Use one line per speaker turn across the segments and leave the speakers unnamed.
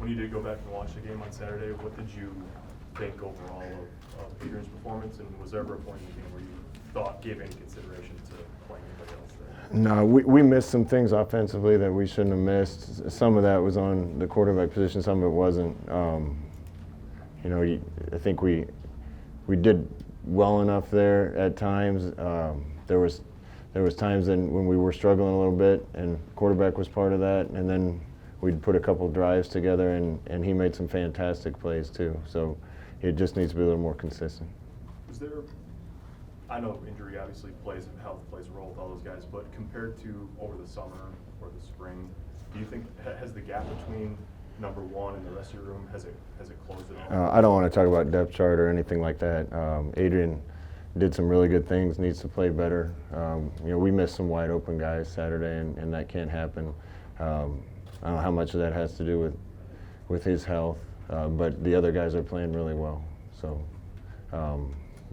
When you did go back and watch the game on Saturday, what did you think overall of Adrian's performance, and was there ever a point in the game where you gave any consideration to playing anybody else there?
No, we missed some things offensively that we shouldn't have missed. Some of that was on the quarterback position, some of it wasn't. I think we did well enough there at times. There was times when we were struggling a little bit, and quarterback was part of that. And then we'd put a couple drives together, and he made some fantastic plays too. So it just needs to be a little more consistent.
I know injury obviously health plays a role with all those guys, but compared to over the summer or the spring, do you think has the gap between number one and the rest of your room, has it closed at all?
I don't want to talk about depth chart or anything like that. Adrian did some really good things, needs to play better. We missed some wide open guys Saturday, and that can't happen. I don't know how much of that has to do with his health, but the other guys are playing really well. So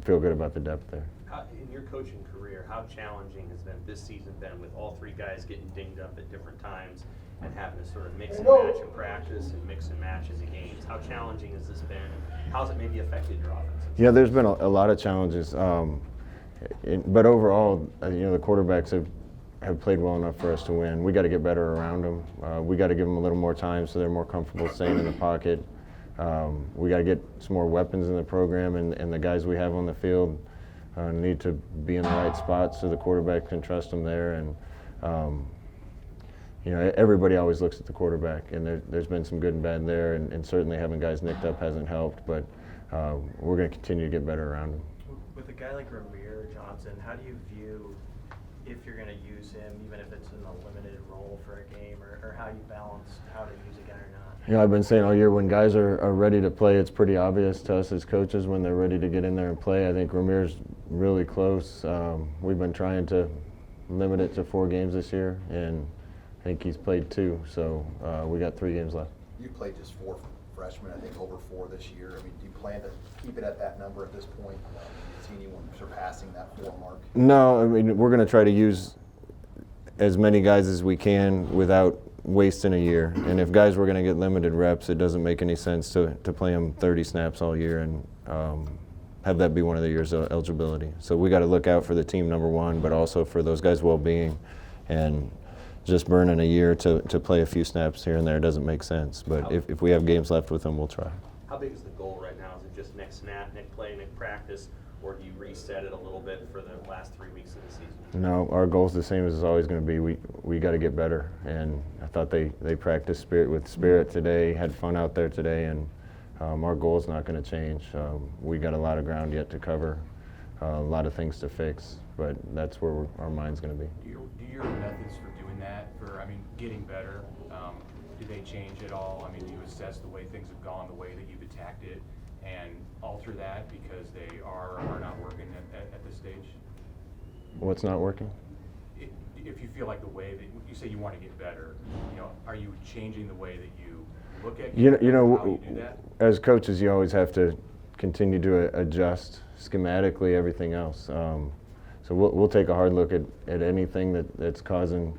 feel good about the depth there.
In your coaching career, how challenging has this season been with all three guys getting dinged up at different times and having to sort of mix and match in practice and mix and match in the games? How challenging has this been? How's it maybe affected your offense?
Yeah, there's been a lot of challenges, but overall, the quarterbacks have played well enough for us to win. We got to get better around them. We got to give them a little more time so they're more comfortable staying in the pocket. We got to get some more weapons in the program, and the guys we have on the field need to be in the right spots so the quarterback can trust them there. And everybody always looks at the quarterback, and there's been some good and bad there, and certainly having guys nicked up hasn't helped, but we're going to continue to get better around him.
With a guy like Ramir Johnson, how do you view if you're going to use him, even if it's in a limited role for a game, or how you balance how to use a guy or not?
I've been saying all year, when guys are ready to play, it's pretty obvious to us as coaches when they're ready to get in there and play. I think Ramir's really close. We've been trying to limit it to 4 games this year, and I think he's played 2, so we got 3 games left.
You played just 4 freshmen, I think over 4 this year. I mean, do you plan to keep it at that number at this point? Do you see anyone surpassing that 4 mark?
No, I mean, we're going to try to use as many guys as we can without wasting a year. And if guys were going to get limited reps, it doesn't make any sense to play them 30 snaps all year and have that be one of the year's eligibility. So we got to look out for the team, number one, but also for those guys' well-being. And just burning a year to play a few snaps here and there doesn't make sense. But if we have games left with them, we'll try.
How big is the goal right now? Is it just next snap, next play, next practice, or do you reset it a little bit for the last 3 weeks of the season?
No, our goal's the same as it's always going to be. We got to get better, and I thought they practiced with spirit today, had fun out there today, and our goal's not going to change. We got a lot of ground yet to cover, a lot of things to fix, but that's where our mind's going to be.
Do your methods for doing that, getting better, do they change at all? I mean, do you assess the way things have gone, the way that you've attacked it, and alter that because they are not working at this stage?
What's not working?
If you feel like the way that you say you want to get better, are you changing the way that you look at
how
you do that?
As coaches, you always have to continue to adjust schematically everything else. So we'll take a hard look at anything that's causing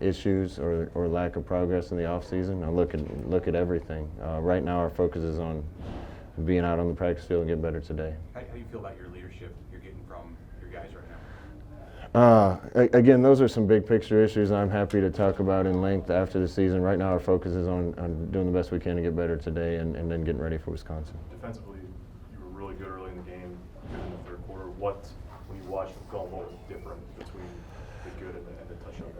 issues or lack of progress in the off season. I'll look at everything. Right now, our focus is on being out on the practice field and get better today.
How do you feel about your leadership you're getting from your guys right now?
Again, those are some big picture issues I'm happy to talk about in length after the season. Right now, our focus is on doing the best we can to get better today and then getting ready for Wisconsin.
Defensively, you were really good early in the game, good in the third quarter. When you watched the film, what was different between the good and the touchdown?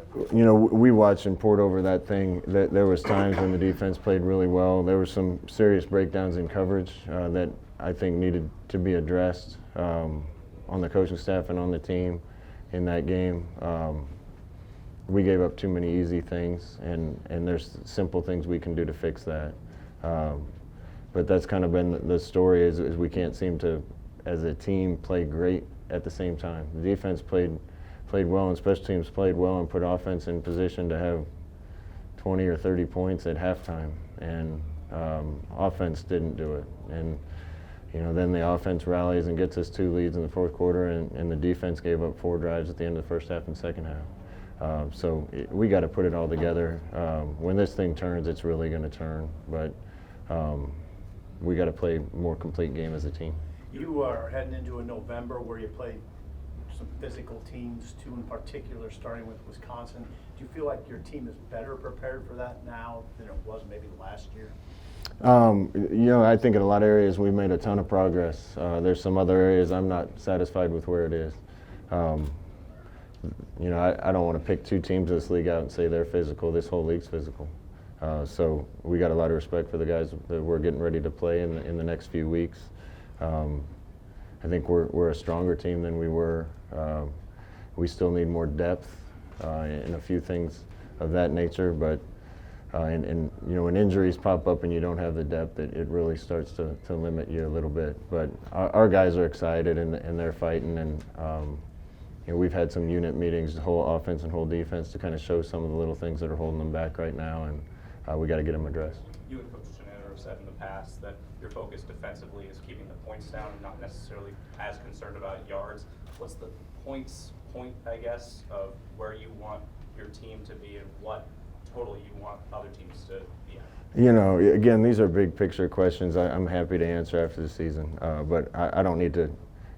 We watched and poured over that thing. There was times when the defense played really well. There were some serious breakdowns in coverage that I think needed to be addressed on the coaching staff and on the team in that game. We gave up too many easy things, and there's simple things we can do to fix that. But that's kind of been the story is we can't seem to, as a team, play great at the same time. The defense played well, and special teams played well and put offense in position to have 20 or 30 points at halftime, and offense didn't do it. And then the offense rallies and gets us 2 leads in the fourth quarter, and the defense gave up 4 drives at the end of the first half and second half. We got to put it all together. When this thing turns, it's really going to turn. But we got to play a more complete game as a team.
You are heading into a November where you play some physical teams, two in particular, starting with Wisconsin. Do you feel like your team is better prepared for that now than it was maybe last year?
I think in a lot of areas we've made a ton of progress. There's some other areas I'm not satisfied with where it is. I don't want to pick two teams in this league out and say they're physical. This whole league's physical. So we got a lot of respect for the guys that we're getting ready to play in the next few weeks. I think we're a stronger team than we were. We still need more depth in a few things of that nature, but when injuries pop up and you don't have the depth, it really starts to limit you a little bit. But our guys are excited and they're fighting, and we've had some unit meetings, the whole offense and whole defense, to kind of show some of the little things that are holding them back right now, and we got to get them addressed.
You and Coach Schneider have said in the past that your focus defensively is keeping the points down and not necessarily as concerned about yards. What's the point, I guess, of where you want your team to be and what total you want other teams to be at?
Again, these are big picture questions. I'm happy to answer after the season, but I don't need to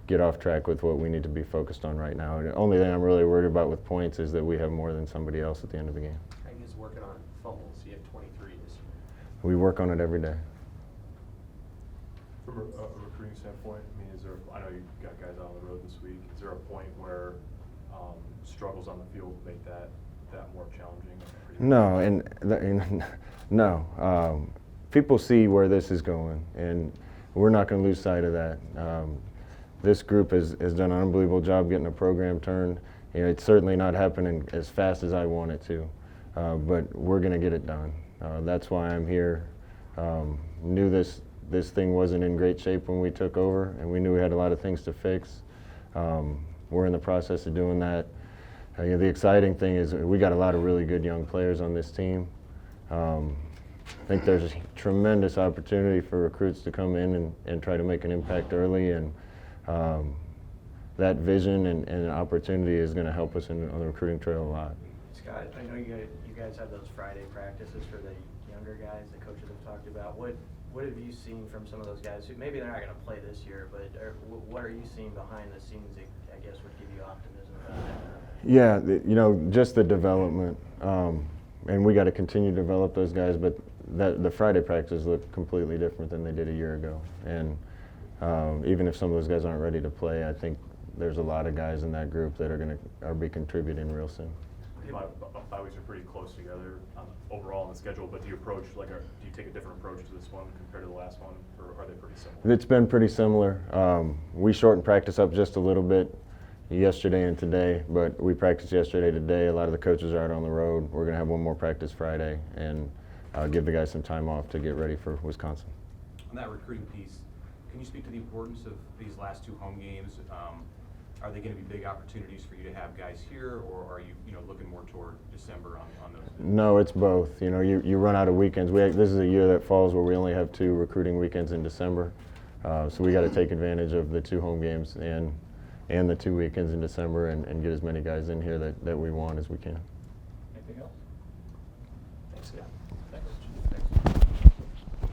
get off track with what we need to be focused on right now. The only thing I'm really worried about with points is that we have more than somebody else at the end of the game.
How are you guys working on fumbles? You have 23 this year.
We work on it every day.
From a recruiting standpoint, I know you got guys out on the road this week. Is there a point where struggles on the field make that more challenging?
No, no. People see where this is going, and we're not going to lose sight of that. This group has done an unbelievable job getting the program turned. It's certainly not happening as fast as I want it to, but we're going to get it done. That's why I'm here. Knew this thing wasn't in great shape when we took over, and we knew we had a lot of things to fix. We're in the process of doing that. The exciting thing is we got a lot of really good young players on this team. I think there's a tremendous opportunity for recruits to come in and try to make an impact early, and that vision and opportunity is going to help us on the recruiting trail a lot.
Scott, I know you guys have those Friday practices for the younger guys the coaches have talked about. What have you seen from some of those guys who maybe they're not going to play this year, but what are you seeing behind the scenes that I guess would give you optimism about that?
Yeah, just the development, and we got to continue to develop those guys. But the Friday practices look completely different than they did a year ago. And even if some of those guys aren't ready to play, I think there's a lot of guys in that group that are be contributing real soon.
Bye weeks are pretty close together overall on the schedule, but do you take a different approach to this one compared to the last one, or are they pretty similar?
It's been pretty similar. We shortened practice up just a little bit yesterday and today, but we practiced yesterday, today. A lot of the coaches are out on the road. We're going to have one more practice Friday and give the guys some time off to get ready for Wisconsin.
On that recruiting piece, can you speak to the importance of these last two home games? Are they going to be big opportunities for you to have guys here, or are you looking more toward December on those?
No, it's both. You run out of weekends. This is a year that falls where we only have 2 recruiting weekends in December, so we got to take advantage of the 2 home games and the 2 weekends in December and get as many guys in here that we want as we can.
Anything else?